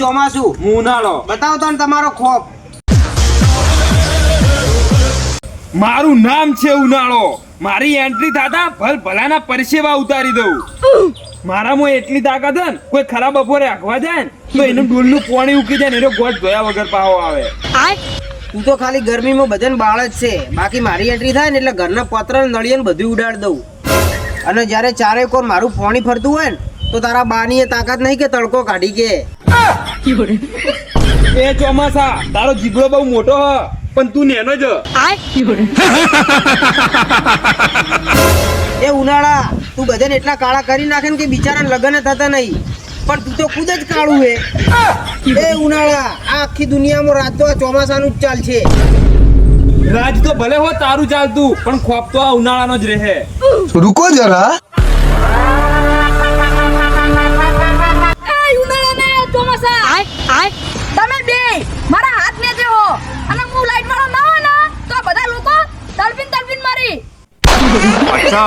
ચોમાસું, હું ઉનાળો. બતાવો તો તમારો ખોફ. મારું નામ છે ઉનાળો. મારી એન્ટ્રી થાતા ભલાના પરસેવા ઉતારી દઉં. મારામાં એટલી તાકાત હે ને, કોઈ ખરાબ બપોરે આખવા જાય ને તો એનું ડોલનું પાણી ઉકી જાય ને એનો ગોટ ધોયા વગર પાવો આવે. તું તો ખાલી ગરમીમાં બધાને બાળ જ છે, બાકી મારી એન્ટ્રી થાય ને એટલે ઘરના પત્ર નળિયા ને બધું ઉડાડી દઉં. અને જ્યારે ચારે કોર મારું પાણી ફરતું હોય ને તો તારા બાની એ તાકાત નહીં કે તડકો કાઢી કે. એ ચોમાસા તારો જીગડો બહુ મોટો હ પણ તું નેનો જ. એ ઉનાળા, તું બધાને એટલા કાળા કરી નાખે ને કે બિચારાને લગ્ન થતા નહીં, પણ તું તો ખુદ જ કાળું હે. એ ઉનાળા, આ આખી દુનિયામાં રાત તો આ ચોમાસાનું જ ચાલ છે. રાજ તો ભલે હો તારું ચાલતું પણ ખોફ તો આ ઉનાળાનો જ રહે. रुको जरा તમે બે મારા હાથ ને જેવો અને હું લાઈટ વાળો ના હોય ને તો બધા લોકો તડપીન મારી. अच्छा